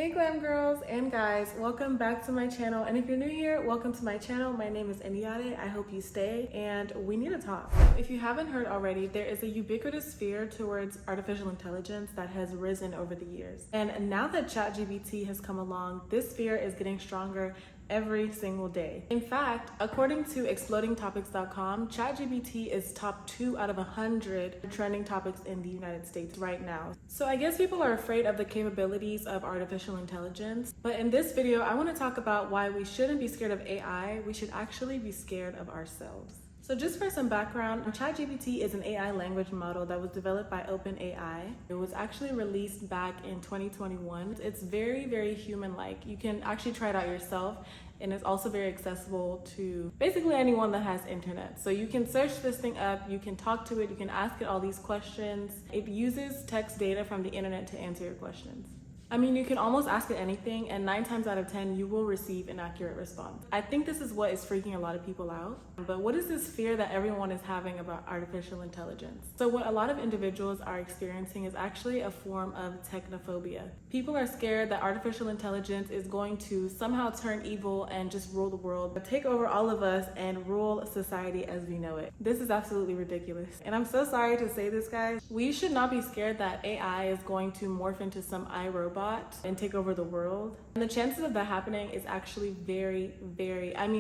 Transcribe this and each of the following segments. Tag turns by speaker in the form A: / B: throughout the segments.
A: Hey Glam Girls and Guys, welcome back to my channel. And if you're new here, welcome to my channel. My name is Eniade. I hope you stay and we need to talk. If you haven't heard already, there is a ubiquitous fear towards artificial intelligence that has risen over the years. And now that ChatGPT has come along, this fear is getting stronger every single day. In fact, according to explodingtopics.com, ChatGPT is top 2 out of 100 trending topics in the United States right now. So I guess people are afraid of the capabilities of artificial intelligence. But in this video, I want to talk about why we shouldn't be scared of AI. We should actually be scared of ourselves. So just for some background, ChatGPT is an AI language model that was developed by OpenAI. It was actually released back in 2021. It's very, very human-like. You can actually try it out yourself, and it's also very accessible to basically anyone that has internet. So you can search this thing up, you can talk to it, you can ask it all these questions. It uses text data from the internet to answer your questions. I mean, you can almost ask it anything, and 9 times out of 10, you will receive an accurate response. I think this is what is freaking a lot of people out. But what is this fear that everyone is having about artificial intelligence? So what a lot of individuals are experiencing is actually a form of technophobia. People are scared that artificial intelligence is going to somehow turn evil and just rule the world, take over all of us and rule society as we know it. This is absolutely ridiculous. And I'm so sorry to say this, guys. We should not be scared that AI is going to morph into some iRobot and take over the world. And the chances of that happening is actually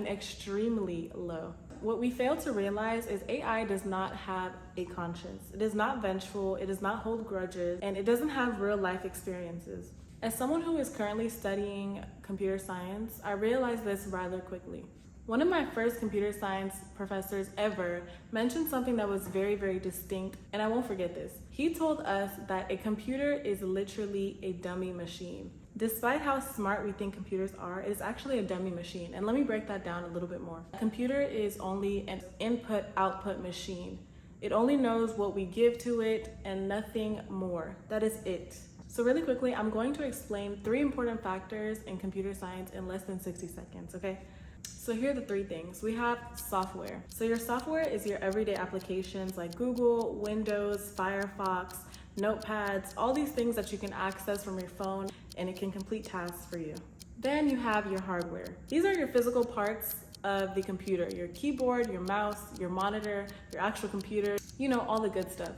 A: extremely low. What we fail to realize is AI does not have a conscience. It is not vengeful, it does not hold grudges, and it doesn't have real life experiences. As someone who is currently studying computer science, I realized this rather quickly. One of my first computer science professors ever mentioned something that was very, very distinct, and I won't forget this. He told us that a computer is literally a dummy machine. Despite how smart we think computers are, it is actually a dummy machine. And let me break that down a little bit more. A computer is only an input-output machine. It only knows what we give to it and nothing more. That is it. So really quickly, I'm going to explain 3 important factors in computer science in less than 60 seconds, okay? So here are the 3 things. We have software. So your software is your everyday applications like Google, Windows, Firefox, notepads, all these things that you can access from your phone and it can complete tasks for you. Then you have your hardware. These are your physical parts of the computer, your keyboard, your mouse, your monitor, your actual computer, you know, all the good stuff.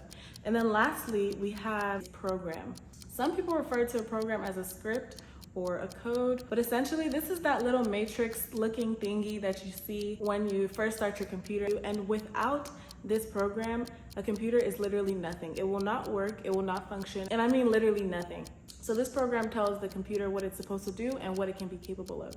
A: And then lastly, we have program. Some people refer to a program as a script or a code, but essentially this is that little matrix looking thingy that you see when you first start your computer. And without this program, a computer is literally nothing. It will not work, it will not function, and I mean literally nothing. So this program tells the computer what it's supposed to do and what it can be capable of.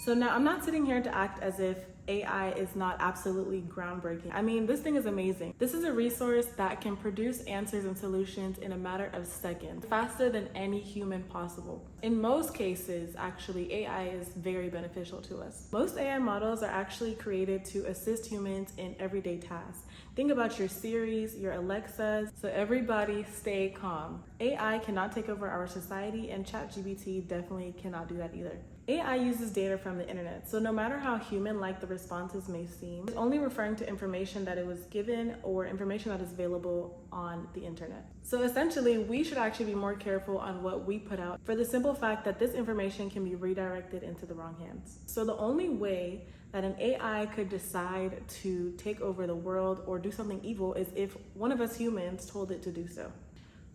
A: So now I'm not sitting here to act as if AI is not absolutely groundbreaking. I mean, this thing is amazing. This is a resource that can produce answers and solutions in a matter of seconds, faster than any human possible. In most cases, actually, AI is very beneficial to us. Most AI models are actually created to assist humans in everyday tasks. Think about your Siris, your Alexas, so everybody stay calm. AI cannot take over our society, and ChatGPT definitely cannot do that either. AI uses data from the internet, so no matter how human-like the responses may seem, it's only referring to information that it was given or information that is available on the internet. So essentially, we should actually be more careful on what we put out for the simple fact that this information can be redirected into the wrong hands. So the only way that an AI could decide to take over the world or do something evil is if one of us humans told it to do so.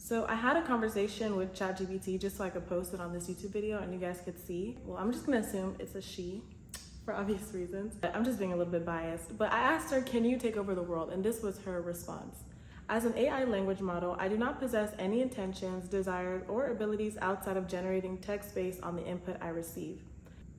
A: So I had a conversation with ChatGPT just so I could post it on this YouTube video and you guys could see. Well, I'm just gonna assume it's a she for obvious reasons. I'm just being a little bit biased. But I asked her, can you take over the world? And this was her response. As an AI language model, I do not possess any intentions, desires, or abilities outside of generating text based on the input I receive.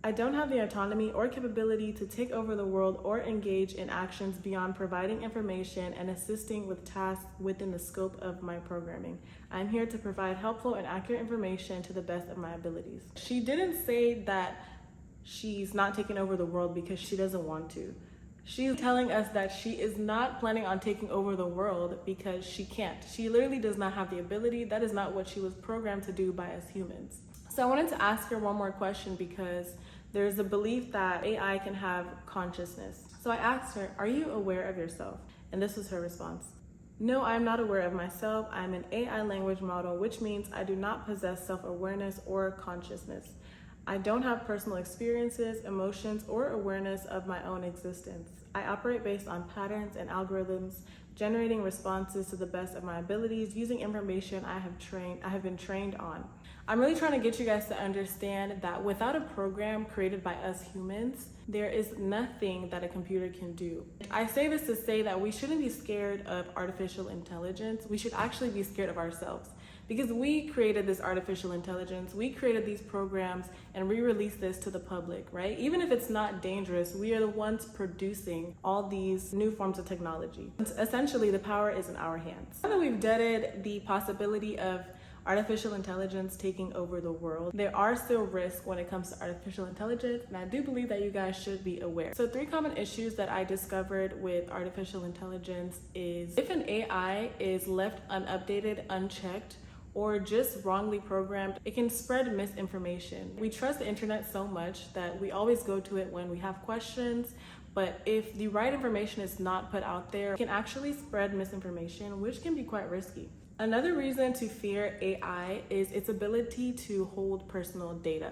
A: I don't have the autonomy or capability to take over the world or engage in actions beyond providing information and assisting with tasks within the scope of my programming. I'm here to provide helpful and accurate information to the best of my abilities. She didn't say that she's not taking over the world because she doesn't want to. She's telling us that she is not planning on taking over the world because she can't. She literally does not have the ability. That is not what she was programmed to do by us humans. So I wanted to ask her one more question because there's a belief that AI can have consciousness. So I asked her, are you aware of yourself? And this was her response. No, I'm not aware of myself. I'm an AI language model, which means I do not possess self-awareness or consciousness. I don't have personal experiences, emotions, or awareness of my own existence. I operate based on patterns and algorithms, generating responses to the best of my abilities using information I have been trained on. I'm really trying to get you guys to understand that without a program created by us humans, there is nothing that a computer can do. I say this to say that we shouldn't be scared of artificial intelligence. We should actually be scared of ourselves, because we created this artificial intelligence, we created these programs, and we released this to the public, right? Even if it's not dangerous, we are the ones producing all these new forms of technology. Essentially, the power is in our hands. Now that we've deaded the possibility of artificial intelligence taking over the world, there are still risks when it comes to artificial intelligence, and I do believe that you guys should be aware. So 3 common issues that I discovered with artificial intelligence is if an AI is left unupdated, unchecked, or just wrongly programmed, it can spread misinformation. We trust the internet so much that we always go to it when we have questions, but if the right information is not put out there, it can actually spread misinformation, which can be quite risky. Another reason to fear AI is its ability to hold personal data.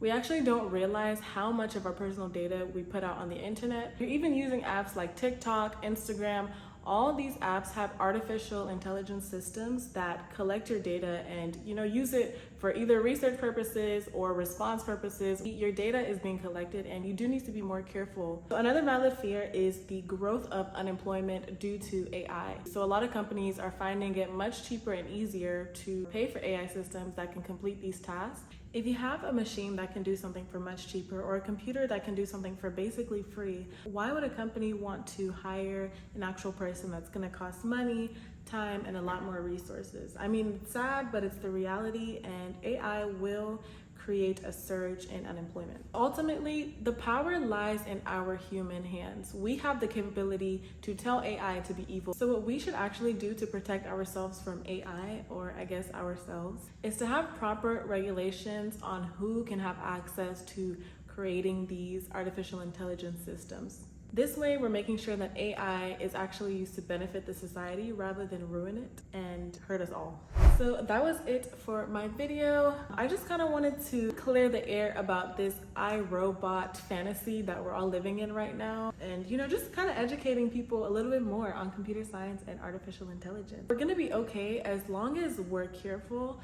A: We actually don't realize how much of our personal data we put out on the internet. You're even using apps like TikTok, Instagram. All these apps have artificial intelligence systems that collect your data and use it for either research purposes or response purposes. Your data is being collected and you do need to be more careful. So another valid fear is the growth of unemployment due to AI. So a lot of companies are finding it much cheaper and easier to pay for AI systems that can complete these tasks. If you have a machine that can do something for much cheaper, or a computer that can do something for basically free, why would a company want to hire an actual person that's going to cost money, time, and a lot more resources? I mean, it's sad, but it's the reality, and AI will create a surge in unemployment. Ultimately, the power lies in our human hands. We have the capability to tell AI to be evil. So what we should actually do to protect ourselves from AI, or I guess ourselves, is to have proper regulations on who can have access to creating these artificial intelligence systems. This way, we're making sure that AI is actually used to benefit the society rather than ruin it and hurt us all. So that was it for my video. I just kind of wanted to clear the air about this iRobot fantasy that we're all living in right now, and just kind of educating people a little bit more on computer science and artificial intelligence. We're gonna be okay as long as we're careful.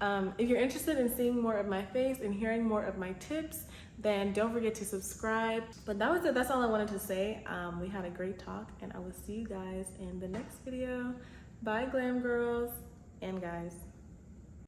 A: If you're interested in seeing more of my face and hearing more of my tips, then don't forget to subscribe. But that was it. That's all I wanted to say. We had a great talk, and I will see you guys in the next video. Bye, Glam Girls and Guys.